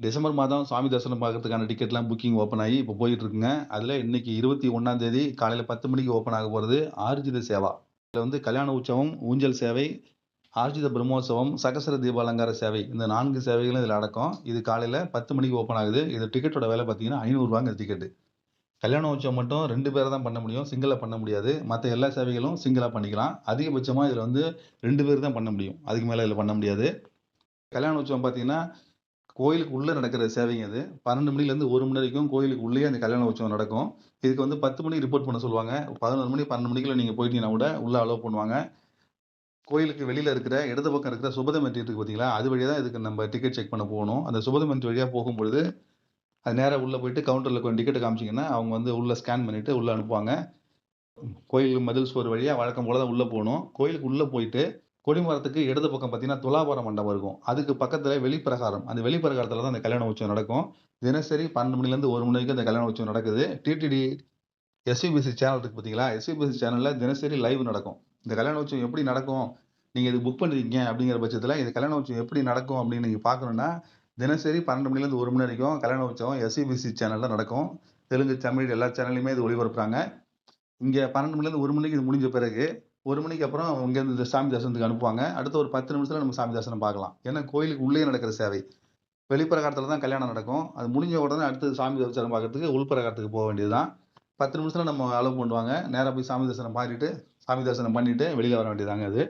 December மாதம் சாமி தரிசனம் பார்க்கறதுக்கான டிக்கெட்லாம் புக்கிங் ஓப்பன் ஆகி இப்போ போயிட்டு இருக்குங்க. அதில இன்னைக்கு 21ஆம் தேதி காலையில 10 மணிக்கு ஓப்பன் ஆக போறது ஆர்ஜித சேவா. இதுல வந்து கல்யாண உற்சவம், ஊஞ்சல் சேவை, ஆர்ஜித பிரம்மோற்சவம், சகஸ்ர தீபாலங்கார சேவை. இந்த 4 சேவைகளும் இதில அடக்கம். இது காலையில 10 மணிக்கு ஓப்பன் ஆகுது. இது டிக்கெட்டோட விலை பார்த்தீங்கன்னா ரூ. 500 டிக்கெட்டு. கல்யாண உற்சவம் மட்டும் 2 பேர தான் பண்ண முடியும். சிங்கிளா பண்ண முடியாது. மத்த எல்லா சேவைகளும் சிங்கிளா பண்ணிக்கலாம். அதிகபட்சமா இதில வந்து 2 பேர் தான் பண்ண முடியும். அதுக்கு மேல இதில பண்ண முடியாது. கல்யாண உற்சவம் பார்த்தீங்கன்னா கோயிலுக்கு உள்ள நடக்கிற சேவைங்க அது. 12 மணிலேருந்து 1 மணி வரைக்கும் கோயிலுக்கு உள்ளேயே அந்த கல்யாண உற்சவம் நடக்கும். இதுக்கு வந்து 10 மணிக்கு ரிப்போர்ட் பண்ண சொல்லுவாங்க. 11 மணி, 12 மணிக்குள்ள நீங்க போயிட்டீங்கன்னா கூட உள்ள அலோவ் பண்ணுவாங்க. கோயிலுக்கு வெளியில இருக்கிற இடது பக்கம் இருக்கிற சுபதம் என்ட்ரி இருக்கு பார்த்தீங்களா? அது வழியா தான் இதுக்கு நம்ம டிக்கெட் செக் பண்ண போகணும். அந்த சுபதம் என்ட்ரி வழியா போகும்பொழுது, அது நேரா உள்ள போயிட்டு கவுண்டர்ல கொஞ்சம் டிக்கெட்ட காமிச்சீங்கன்னா, அவங்க வந்து உள்ள ஸ்கேன் பண்ணிட்டு உள்ள அனுப்புவாங்க. கோயில் மதில் சுவர் வழியா வழக்கம் போல தான் உள்ள போணும். கோயிலுக்கு உள்ள போயிட்டு, கொடிமரத்துக்கு இடது பக்கம் பார்த்தீங்கன்னா, துலாபார மண்டபம் இருக்கும். அதுக்கு பக்கத்தில வெளிப்பிரகாரம். அந்த வெளிப்பிரகாரத்தில தான் அந்த கல்யாண உற்சவம் நடக்கும். தினசரி 12 மணிலேருந்து 1 மணி வரைக்கும் அந்த கல்யாண உற்சவம் நடக்குது. டிடிடி எஸ்விபிசி சேனல் இருக்கு பார்த்தீங்களா? எஸ்விபிசி சேனல்ல தினசரி லைவ் நடக்கும். இந்த கல்யாண உற்சவம் எப்படி நடக்கும்? நீங்க இது புக் பண்ணியிருக்கீங்க அப்படிங்கிற பட்சத்தில, இந்த கல்யாண உற்சவம் எப்படி நடக்கும் அப்படின்னு நீங்க பார்க்கணும்னா, தினசரி 12 மணிலேருந்து 1 மணி வரைக்கும் கல்யாண உற்சவம் எஸ்விபிசி சேனல்ல நடக்கும். தெலுங்கு, தமிழ் எல்லா சேனல்லயுமே இது ஒளிபரப்புறாங்க. இங்க 12 மணிலேருந்து 1 மணிக்கு இது முடிஞ்ச பிறகு, 1 மணிக்கு அப்புறம் இங்கேருந்து இந்த சாமி தரிசனத்துக்கு அனுப்புவாங்க. அடுத்த ஒரு 10 நிமிஷத்துல நம்ம சாமி தரிசனம் பார்க்கலாம். ஏன்னா கோயிலுக்கு உள்ளேயே நடக்கிற சேவை. வெளிப்பிரகாரத்துல தான் கல்யாணம் நடக்கும். அது முடிஞ்ச உடனே அடுத்தது சாமி தரிசனம் பார்க்கறதுக்கு உள்பிரகாரத்துக்கு போக வேண்டியது தான். 10 நிமிஷத்துல நம்ம அலோவ் பண்ணுவாங்க. நேரா போய் சாமி தரிசனம் பண்ணிட்டு வெளியில வர வேண்டியதுதாங்க அது.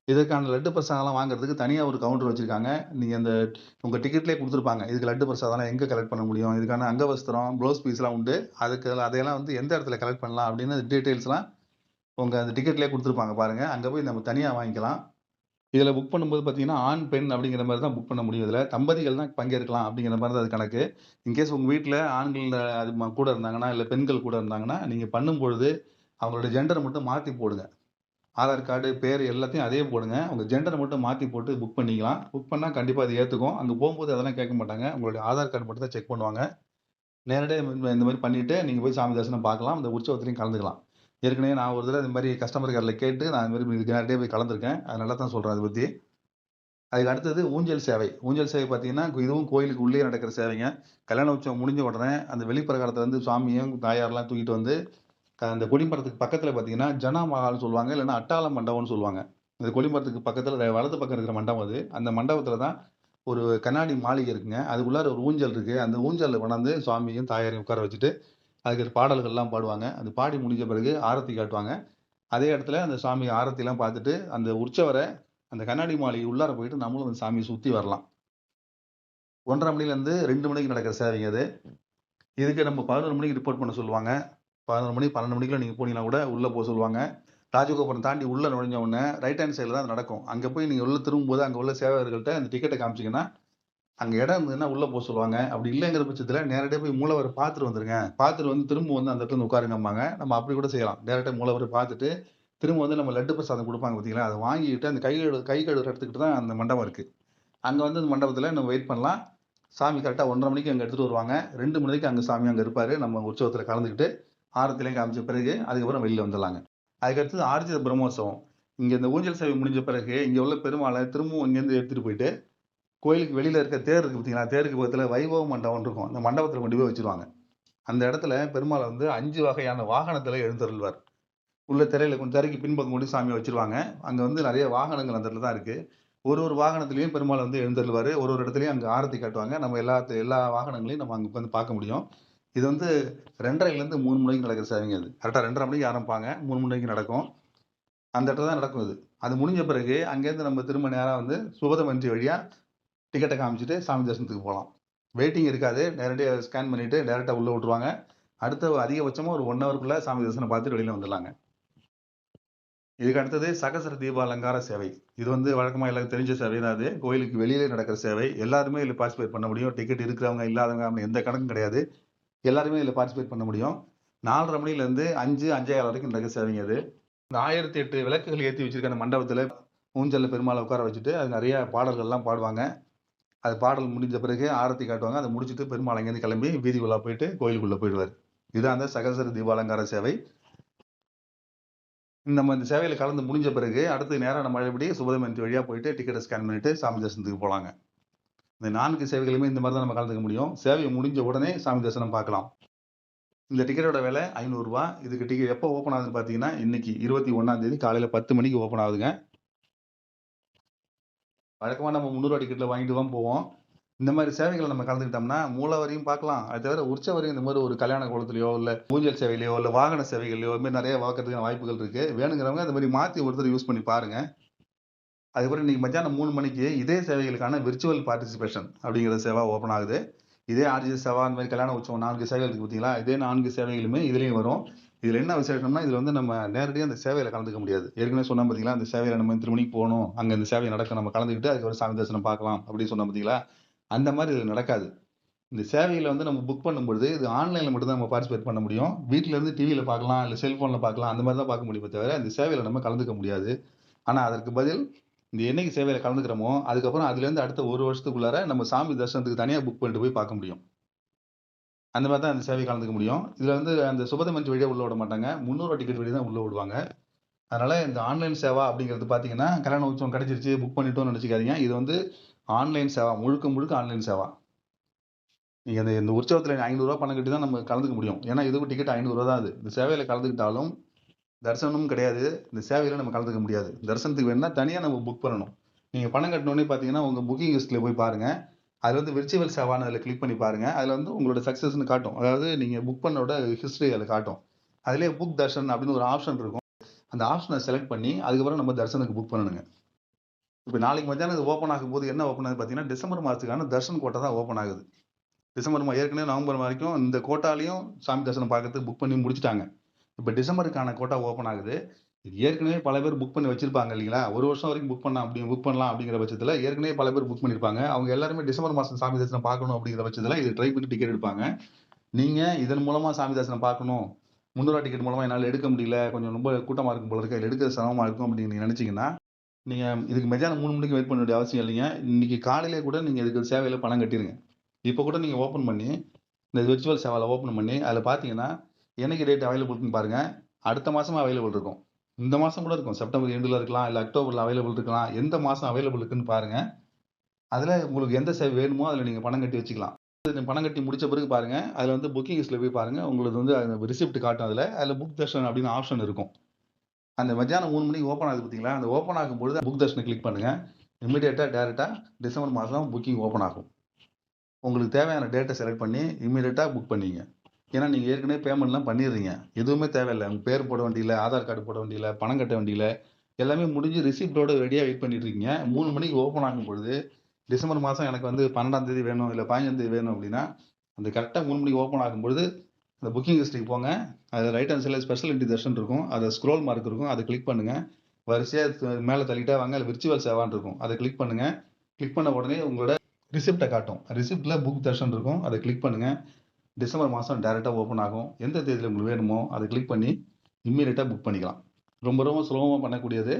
இதற்கான லட்டு பிரசாதம்லாம் வாங்குறதுக்கு தனியா ஒரு கவுண்டர் வச்சிருக்காங்க. நீங்க அந்த உங்க டிக்கெட்லயே குடுத்துருப்பாங்க. இதுக்கு லட்டு பிரசாதம்லாம் எங்க கலெக்ட் பண்ண முடியும்? இதுக்கான அங்கவஸ்திரம், ப்ளவுஸ் பீஸ்லாம் உண்டு. அதையெல்லாம் வந்து எந்த இடத்துல கலெக்ட் பண்ணலாம் அப்படின்னு டீட்டெயில்ஸ்லாம் உங்க அந்த டிக்கெட்லயே குடுத்துருப்பாங்க பாருங்க. அங்க போய் நம்ம தனியா வாங்கிக்கலாம். இதுல புக் பண்ணும்போது பார்த்தீங்கன்னா, ஆண், பெண் அப்படிங்கிற மாரி தான் புக் பண்ண முடியும் இதுல. தம்பதிகள் தான் பங்கேற்கலாம் அப்படிங்கிற மாரி தான் அது கணக்கு. இன்கேஸ் உங்க வீட்ல ஆண்கள் அது கூட இருந்தாங்கன்னா, இல்ல பெண்கள் கூட இருந்தாங்கன்னா, நீங்க பண்ணும்பொழுது அவங்களோட ஜெண்டர மட்டும் மாத்தி போடுங்க. ஆதார் கார்டு, பேரு எல்லாத்தையும் அதே போடுங்க. உங்க ஜெண்டர மட்டும் மாத்தி போட்டு புக் பண்ணிக்கலாம். புக் பண்ணா கண்டிப்பா அது ஏத்துக்கும். அங்க போம்போது அதெல்லாம் கேட்க மாட்டாங்க. உங்களுடைய ஆதார் கார்டு மட்டும் தான் செக் பண்ணுவாங்க. நேரடியா இந்த மாரி பண்ணிட்டு, நீங்க போய் சாமி தரிசனம் பார்க்கலாம். இந்த உற்சவத்திலயும் கலந்துக்கலாம். ஏற்கனவே நான் ஒரு தடவ இந்த மாரி கஸ்டமர் கேர்ல கேட்டு, நான் இந்த மாரி இதுக்கு நேரடியா போய் கலந்துருக்கேன். அதனால தான் சொல்றேன் அத பத்தி. அதுக்கு அடுத்தது ஊஞ்சல் சேவை. ஊஞ்சல் சேவை பார்த்தீங்கன்னா, இதுவும் கோயிலுக்கு உள்ளேயே நடக்கிற சேவைங்க. கல்யாண உற்சவம் முடிஞ்ச உடனே, அந்த வெளிப்பிரகாரத்துல சாமியும், தாயார்லாம் தூக்கிட்டு வந்து, அந்த கொடிமரத்துக்கு பக்கத்துல பார்த்தீங்கன்னா, ஜனா மஹால்னு சொல்லுவாங்க. இல்லன்னா அட்டாள மண்டபம்னு சொல்லுவாங்க. இந்த கொடிமரத்துக்கு பக்கத்துல வலது பக்கம் இருக்கிற மண்டபம் அது. அந்த மண்டபத்துல தான் ஒரு கண்ணாடி மாளிகை இருக்குங்க. அதுக்குள்ளார ஒரு ஊஞ்சல் இருக்கு. அந்த ஊஞ்சல்ல கொண்டாந்து சுவாமியும், தாயாரையும் உட்கார வச்சுட்டு, அதுக்கு பாடல்கள்லாம் பாடுவாங்க. அது பாடி முடிஞ்ச பிறகு ஆரத்தி காட்டுவாங்க. அதே இடத்துல அந்த சாமி ஆரத்திலாம் பார்த்துட்டு, அந்த உற்சவர அந்த கண்ணாடி மாளிகை உள்ளார போயிட்டு நம்மளும் அந்த சாமிய சுத்தி வரலாம். 1:30 மணிலேருந்து 2 மணிக்கு நடக்கிற சேவைங்க அது. இதுக்கு நம்ம 11 மணிக்கு ரிப்போர்ட் பண்ண சொல்லுவாங்க. 11 மணி, 12 மணிக்குள்ள நீங்க போனீங்கன்னா கூட உள்ள சொல்லுவாங்க. ராஜகோபுரம் தாண்டி உள்ள நுழைஞ்ச உடனே ரைட் ஹேண்ட் சைடுல தான் அது நடக்கும். அங்க போய் நீங்க உள்ள திரும்பும்போது அங்க உள்ள சேவகர்கள்ட்ட அந்த டிக்கெட்ட காமிச்சீங்கன்னா, அங்க இடம் இருந்ததுன்னா உள்ள சொல்லுவாங்க. அப்படி இல்லங்கிற பட்சத்துல நேரடியா போய் மூலவர பார்த்துட்டு வந்துருங்க. பார்த்துட்டு வந்து திரும்ப வந்து அந்த இடத்துல வந்து உட்காருங்கம்பாங்க. நம்ம அப்படி கூட செய்யலாம். டைரக்ட்டா மூலவர பார்த்துட்டு, திரும்ப வந்து நம்ம லட்டு பிரசாதம் குடுப்பாங்க பார்த்தீங்களா? அத வாங்கிட்டு அந்த கை கழுவுற இடத்துக்கிட்ட தான் அந்த மண்டபம் இருக்கு. அங்க வந்து அந்த மண்டபத்துல நம்ம வெயிட் பண்ணலாம். சாமி கரெக்ட்டா 1:30 மணிக்கு அங்க எடுத்துட்டு வருவாங்க. 2 மணிக்கு அங்க சாமி அங்க இருப்பாரு. நம்ம உற்சவத்துல கலந்துக்கிட்டு, ஆரத்திலையும் காமிச்ச பிறகு, அதுக்கப்புறம் வெளில வந்துடலாங்க. அதுக்கு அடுத்தது ஆர்ஜித பிரம்மோற்சவம். இங்க இந்த ஊஞ்சல் சேவை முடிஞ்ச பிறகு, இங்க உள்ள பெருமாள திரும்பவும் இங்கேருந்து எடுத்துட்டு போயிட்டு, கோயிலுக்கு வெளியில இருக்க தேர் இருக்கு பார்த்தீங்களா? தேருக்கு பக்கத்துல வைபவ மண்டபம்னு இருக்கும். அந்த மண்டபத்துல கொண்டு போய் வச்சுருவாங்க. அந்த இடத்துல பெருமாள் வந்து 5 வகையான வாகனத்துல எழுந்தருள்வார். உள்ள திரையில கொஞ்சம் திரைக்கு பின்பக்கம் கொண்டு சாமிய வச்சுருவாங்க. அங்க வந்து நெறைய வாகனங்கள் அந்த இடத்துல தான் இருக்கு. ஒரு வாகனத்திலயும் பெருமாள் வந்து எழுந்தருளுவாரு. ஒரு இடத்துலயும் அங்க ஆரத்தி காட்டுவாங்க. நம்ம எல்லா வாகனங்களையும் நம்ம அங்க உட்கார்ந்து பார்க்க முடியும். இது வந்து 2:30லேருந்து 3 மணி வரைக்கும் நடக்கிற சேவைங்க அது. கரெக்ட்டா 2:30 மணிக்கு ஆரம்பிப்பாங்க. 3 மணி வரைக்கும் நடக்கும். அந்த இடத்துல தான் நடக்கும் இது. அது முடிஞ்ச பிறகு அங்கேருந்து நம்ம திரும்ப நேரா வந்து சுகதமஞ்சி வழியா டிக்கெட்ட காமிச்சுட்டு சாமி தரிசனத்துக்கு போலாம். வெயிட்டிங் இருக்காது. நேரடியா ஸ்கேன் பண்ணிட்டு டைரக்ட்டா உள்ள விட்டுருவாங்க. அடுத்த அதிகபட்சமா ஒரு 1 ஹவர்க்குள்ள சாமி தரிசனம் பார்த்துட்டு வெளியில வந்துடலாங்க. இதுக்கு அடுத்தது சகஸ்ர தீப அலங்கார சேவை. இது வந்து வழக்கமா எல்லாருக்கும் தெரிஞ்ச சேவை தான் அது. கோயிலுக்கு வெளியிலே நடக்கிற சேவை. எல்லாருமே இதுல பார்ட்டிசிபேட் பண்ண முடியும். டிக்கெட் இருக்கிறவங்க, இல்லாதவங்க அப்படின்னு எந்த கணக்கும் கிடையாது. எல்லாருமே இதுல பார்ட்டிசிபேட் பண்ண முடியும். 4:30 மணிலேருந்து 5, 5:15 வரைக்கும் நடக்கிற சேவைங்க அது. இந்த 1008 விளக்குகள் ஏத்தி வச்சிருக்க அந்த மண்டபத்துல ஊஞ்சல்ல பெருமாள உட்கார வச்சுட்டு, அது நெறைய பாடல்கள்லாம் பாடுவாங்க. அது பாடல் முடிஞ்ச பிறகு ஆரத்தி காட்டுவாங்க. அத முடிச்சுட்டு பெருமாள் அங்கேருந்து கிளம்பி வீதி உலா போயிட்டு கோயிலுக்குள்ள போயிடுவாரு. இதான் அந்த சகஸ்ர தீபாலங்கார சேவை. நம்ம இந்த சேவையில கலந்து முடிஞ்ச பிறகு, அடுத்து நேரா நம்ம பழையபடி சுபதமன் வழியா போயிட்டு டிக்கெட்ட ஸ்கேன் பண்ணிட்டு சாமி தரிசனத்துக்கு போலாங்க. இந்த 4 சேவைகளுமே இந்த மாதிரி தான் நம்ம கலந்துக்க முடியும். சேவை முடிஞ்ச உடனே சாமி தரிசனம் பார்க்கலாம். இந்த டிக்கெட்டோட விலை ரூ. 500. இதுக்கு டிக்கெட் எப்போ ஓப்பன் ஆகுதுன்னு பார்த்தீங்கன்னா, இன்னைக்கு 21ஆம் தேதி காலையில 10 மணிக்கு ஓப்பன் ஆகுதுங்க. வழக்கமா நம்ம ரூ. 300 டிக்கெட்ல வாங்கிட்டு தான் போவோம். இந்த மாதிரி சேவைகள் நம்ம கலந்துக்கிட்டோம்னா, மூல வரையும் பார்க்கலாம். அது தவிர உற்ச வரையும் இந்த மாதிரி ஒரு கல்யாண கோலத்திலயோ, இல்ல ஊஞ்சல் சேவையிலயோ, இல்ல வாகன சேவைகள்லயோ, இது மாதிரி நிறைய பார்க்கறதுக்கான வாய்ப்புகள் இருக்கு. வேணுங்கிறவங்க அந்த மாதிரி மாத்தி ஒருத்தர் யூஸ் பண்ணி பாருங்க. அதுக்கப்புறம் இன்னைக்கு மத்தியானம் 3 மணிக்கு இதே சேவைகளுக்கான விர்ச்சுவல் பார்ட்டிசிபேஷன் அப்படிங்கிற சேவை ஓப்பன் ஆகுது. இதே ஆர்ஜிஎஸ் சேவா அந்த மாதிரி கல்யாண உற்சவம் 4 சேவைகள் இருக்கு பார்த்தீங்களா? இதே 4 சேவைகளுமே இதுலயும் வரும். இதுல என்ன விசேஷம்னா, இதுல வந்து நம்ம நேரடியா அந்த சேவையில கலந்துக்க முடியாது. ஏற்கனவே சொன்னோம் பார்த்தீங்களா? அந்த சேவையில நம்ம இத்தன மணிக்கு போணும். அங்க இந்த சேவை நடக்கும். நம்ம கலந்துக்கிட்டு அதுக்கப்புறம் சாமி தரிசனம் பார்க்கலாம் அப்படின்னு சொன்னோம் பார்த்தீங்களா? அந்த மாதிரி இதுல நடக்காது. இந்த சேவையில வந்து நம்ம புக் பண்ணும்பொழுது, இது ஆன்லைன்ல மட்டும் தான் நம்ம பார்ட்டிசிபேட் பண்ண முடியும். வீட்ல இருந்து டிவில பார்க்கலாம், இல்ல செல்போன்ல பார்க்கலாம். அந்த மாதிரி தான் பார்க்க முடியுமே தவிர, இந்த சேவையில நம்ம கலந்துக்க முடியாது. ஆனா அதற்கு பதில் இந்த என்னைக்கு சேவையில கலந்துக்கிறோமோ, அதுக்கப்புறம் அதுலேருந்து அடுத்த 1 வருஷத்துக்குள்ளார நம்ம சாமி தரிசனத்துக்கு தனியா புக் பண்ணிட்டு போய் பார்க்க முடியும். அந்த மாதிரி தான் அந்த சேவை கலந்துக்க முடியும். இதுல வந்து அந்த சுபத மஞ்சு வழியா உள்ள விட மாட்டாங்க. ரூ. 300 டிக்கெட் வழி தான் உள்ள விடுவாங்க. அதனால இந்த ஆன்லைன் சேவா அப்படிங்கிறது பார்த்தீங்கன்னா, கல்யாண உற்சவம் கிடைச்சிருச்சு, புக் பண்ணிட்டோம்னு நினைச்சுக்காதீங்க. இது வந்து ஆன்லைன் சேவா. முழுக்க முழுக்க ஆன்லைன் சேவா. நீங்க அந்த இந்த உற்சவத்துல ரூ. 500 பணம் கட்டி தான் நம்ம கலந்துக்க முடியும். ஏன்னா இதுவும் டிக்கெட் ரூ. 500 தான் அது. இந்த சேவையில கலந்துக்கிட்டாலும் தரிசனமும் கிடையாது. இந்த சேவையில நம்ம கலந்துக்க முடியாது. தரிசனத்துக்கு வேணும்னா தனியா நம்ம புக் பண்ணணும். நீங்க பணம் கட்டினோனே பார்த்தீங்கன்னா, உங்க புக்கிங் லிஸ்ட்ல போய் பாருங்க. அதுல வந்து விர்ச்சுவல் சேவான்னு அதுல கிளிக் பண்ணி பாருங்க. அதுல வந்து உங்களோட சக்சஸ்ன்னு காட்டும். அதாவது நீங்க புக் பண்ணோட ஹிஸ்டரி அதுல காட்டும். அதிலேயே புக் தர்ஷன் அப்படின்னு ஒரு ஆப்ஷன் இருக்கும். அந்த ஆப்ஷனை செலக்ட் பண்ணி அதுக்கப்புறம் நம்ம தர்சனுக்கு புக் பண்ணணுங்க. இப்ப நாளைக்கு மத்தியானம் இது ஓப்பன் ஆகும்போது என்ன ஓப்பன் ஆகுது பார்த்தீங்கன்னா, டிசம்பர் மாசத்துக்கான தர்ஷன் கோட்டா தான் ஓப்பன் ஆகுது. ஏற்கனவே நவம்பர் வரைக்கும் இந்த கோட்டாலையும் சாமி தரிசனம் பார்க்கறதுக்கு புக் பண்ணி முடிச்சுட்டாங்க. இப்ப டிசம்பருக்கான கோட்டா ஓப்பன் ஆகுது. இது ஏற்கனவே பல பேர் புக் பண்ணி வச்சிருப்பாங்க இல்லைங்களா? 1 வருஷம் வரைக்கும் புக் பண்ணலாம் அப்படிங்கிற பட்சத்துல ஏற்கனவே பல பேர் புக் பண்ணியிருப்பாங்க. அவங்க எல்லாருமே டிசம்பர் மாசம் சாமி தரிசனம் பார்க்கணும் அப்படிங்கிற பட்சத்துல இது ட்ரை பண்ணி டிக்கெட் எடுப்பாங்க. நீங்க இதன் மூலமா சாமி தரிசனம் பார்க்கணும். ரூ. 300 டிக்கெட் மூலமா என்னால எடுக்க முடியல. கொஞ்சம் ரொம்ப கூட்டமா இருக்கும் போல இருக்கு. இதுல எடுக்கிறது சிரமமா இருக்கும் அப்படின்னு நீங்க நினைச்சீங்கன்னா, நீங்க இதுக்கு மத்தியானம் 3 மணிக்கு வெயிட் பண்ண வேண்டிய அவசியம் இல்லைங்க. இன்னைக்கு காலையிலேயே கூட நீங்க இதுக்கு சேவையில பணம் கட்டிருங்க. இப்ப கூட நீங்க ஓப்பன் பண்ணி இந்த விர்ச்சுவல் சேவால ஓப்பன் பண்ணி அதுல பார்த்தீங்கன்னா, என்னைக்கு டேட் அவைலபிள்ன்னு பாருங்க. அடுத்த மாசமும் அவைலபிள் இருக்கும். இந்த மாசம் கூட இருக்கும். செப்டம்பர் எண்டுல இருக்கலாம், இல்ல அக்டோபர்ல அவைலபிள் இருக்கலாம். எந்த மாசம் அவைலபிள் இருக்குன்னு பாருங்க. அதுல உங்களுக்கு எந்த சேவை வேணுமோ அதுல நீங்க பணம் கட்டி வச்சுக்கலாம். பணம் கட்டி முடிச்ச பிறகு பாருங்க. அதுல வந்து புக்கிங் லிஸ்ட்ல போய் பாருங்க. உங்களுக்கு வந்து ரிசிப்ட் காட்டும் அதுல. அதுல புக் தர்ஷன் அப்படின்னு ஆப்ஷன் இருக்கும். அந்த மத்தியானம் 3 மணிக்கு ஓப்பன் ஆகுது பார்த்தீங்களா? அந்த ஓப்பன் ஆகும்பொழுது புக் தர்ஷன கிளிக் பண்ணுங்க. இமிடியேட்டா டைரக்ட்டா டிசம்பர் மாசம் புக்கிங் ஓப்பன் ஆகும். உங்களுக்கு தேவையான டேட்ட செலக்ட் பண்ணி இமிடியேட்டா புக் பண்ணீங்க. ஏன்னா நீங்க ஏற்கனவே பேமெண்ட்லாம் பண்ணிடுறீங்க. எதுவுமே தேவையில்ல. உங்க பேர் போட வேண்டியதில்ல, ஆதார் கார்டு போட வேண்டியதில்ல, பணம் கட்ட வேண்டியதில்ல. எல்லாமே முடிஞ்சு ரிசிப்ட்டோட ரெடியா வெயிட் பண்ணிட்டு இருக்கீங்க. 3 மணிக்கு ஓப்பன் ஆகும்பொழுது, டிசம்பர் மாசம் எனக்கு வந்து 12ஆம் தேதி வேணும், இல்ல 15ஆம் தேதி வேணும் அப்படின்னா, அந்த கரெக்ட்டா 3 மணிக்கு ஓப்பன் ஆகும்பொழுது, அந்த புக்கிங் ஹிஸ்டரிக்கு போங்க. அதுல ரைட் ஹேண்ட் சைடுல ஸ்பெஷல் என்ட்ரி தர்ஷன் இருக்கும். அத ஸ்க்ரோல் மார்க் இருக்கும். அத கிளிக் பண்ணுங்க. வரிசையா மேல தள்ளிட்டே வாங்க. அதுல விர்ச்சுவல் சேவான்னு இருக்கும். அத கிளிக் பண்ணுங்க. கிளிக் பண்ண உடனே உங்களோட ரிசிப்ட்ட காட்டும். ரிசிப்ட்ல புக் தர்ஷன் இருக்கும். அத கிளிக் பண்ணுங்க. டிசம்பர் மாசம் டைரக்ட்டா ஓப்பன் ஆகும். எந்த தேதியில உங்களுக்கு வேணுமோ அத கிளிக் பண்ணி இம்மீடியட்டா புக் பண்ணிக்கலாம். ரொம்ப ரொம்ப சுலபமா பண்ணக்கூடியது.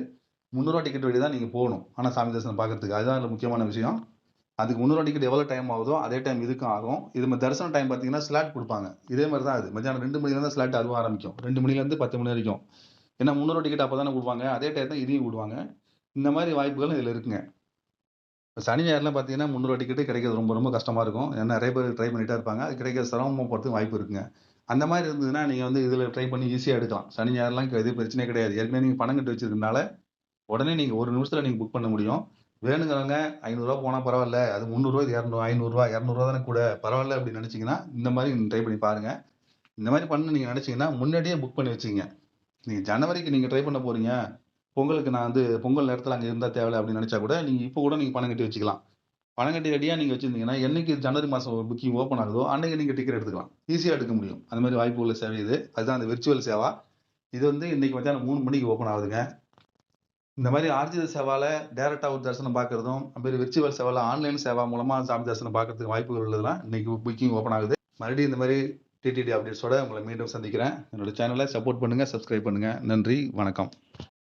ரூ. 300 டிக்கெட் வழி தான் நீங்க போகணும். ஆனா சாமி தரிசனம் பார்க்கறதுக்கு. அதுதான் இதுல முக்கியமான விஷயம். அதுக்கு 300 டிக்கெட் எவ்வளவு டைம் ஆகுதோ அதே டைம் இதுக்கும் ஆகும். இது தரிசன டைம் பார்த்தீங்கன்னா ஸ்லாட் குடுப்பாங்க. இதே மாரி தான் அது. மத்தியானம் 2 மணில இருந்து ஸ்லாட் அதுவும் ஆரம்பிக்கும். 2 மணில இருந்து 10 மணி வரைக்கும். ஏன்னா 300 டிக்கெட் அப்பதானே குடுப்பாங்க. அதே டயத்துல இதையும் விடுவாங்க. இந்த மாரி வாய்ப்புகள் இதுல இருக்குங்க. இப்ப சனி, ஞாயிறுலாம் பார்த்தீங்கன்னா 300 டிக்கெட்டே கிடைக்கிறது ரொம்ப ரொம்ப கஷ்டமா இருக்கும். ஏன்னா நெறைய பேர் ட்ரை பண்ணிட்டே இருப்பாங்க. அது கிடைக்க சிரமமா போறதுக்கு வாய்ப்பு இருக்குங்க. அந்த மாரி இருந்ததுன்னா, நீங்க வந்து இதுல ட்ரை பண்ணி ஈஸியா எடுக்கலாம். சனி, ஞாயிறுலாம் எதுவும் பிரச்சனையே கிடையாது. ஏற்கனவே நீங்க பணம் கட்டி வச்சிருக்கனால, உடனே நீங்க 1 நிமிஷத்துல நீங்க புக் பண்ண முடியும். வேணுங்கிறவங்க ரூ. 500 போனா பரவால்ல. அது ரூ. 300 இது 200 ரூ. 500 ரூ. 200 தானே கூட. பரவால்ல அப்படின்னு நினைச்சீங்கன்னா, இந்த மாரி நீங்க ட்ரை பண்ணி பாருங்க. இந்த மாரி பண்ண நீங்க நினைச்சீங்கன்னா, முன்னாடியே புக் பண்ணி வச்சுக்கங்க. நீங்க ஜனவரிக்கு நீங்க ட்ரை பண்ண போறீங்க. பொங்கலுக்கு நான் வந்து பொங்கல் நேரத்துல அங்க இருந்தா தேவல அப்படின்னு நினைச்சா கூட, நீங்க இப்ப கூட நீங்க பணம் கட்டி வச்சுக்கலாம். பணம் கட்டி ரெடியா நீங்க வச்சிருந்தீங்கன்னா, என்னைக்கு ஜனவரி மாசம் புக்கிங் ஓப்பன் ஆகுதோ, அன்னைக்கு நீங்க டிக்கெட் எடுத்துக்கலாம். ஈஸியா எடுக்க முடியும். அந்த மாரி வாய்ப்பு உள்ள சேவை இது. அதுதான் அந்த விர்ச்சுவல் சேவா. இது வந்து இன்னைக்கு மத்தியானம் 3 மணிக்கு ஓப்பன் ஆகுதுங்க. இந்த மாரி ஆர்ஜித சேவால டைரக்ட்டா ஒரு தரிசனம் பார்க்கிறதும், அது விர்ச்சுவல் சேவால ஆன்லைன் சேவா மூலமா சாமி தரிசனம் பார்க்கறதுக்கு வாய்ப்புகள் உள்ளதெல்லாம் இன்னைக்கு புக்கிங் ஓப்பன் ஆகுது. மறுபடியும் இந்த மாரி டிடிடி அப்டேட்ஸோட உங்கள மீண்டும் சந்திக்கிறேன். என்னோட சேனல சப்போர்ட் பண்ணுங்க, சப்ஸ்கிரைப் பண்ணுங்க. நன்றி, வணக்கம்.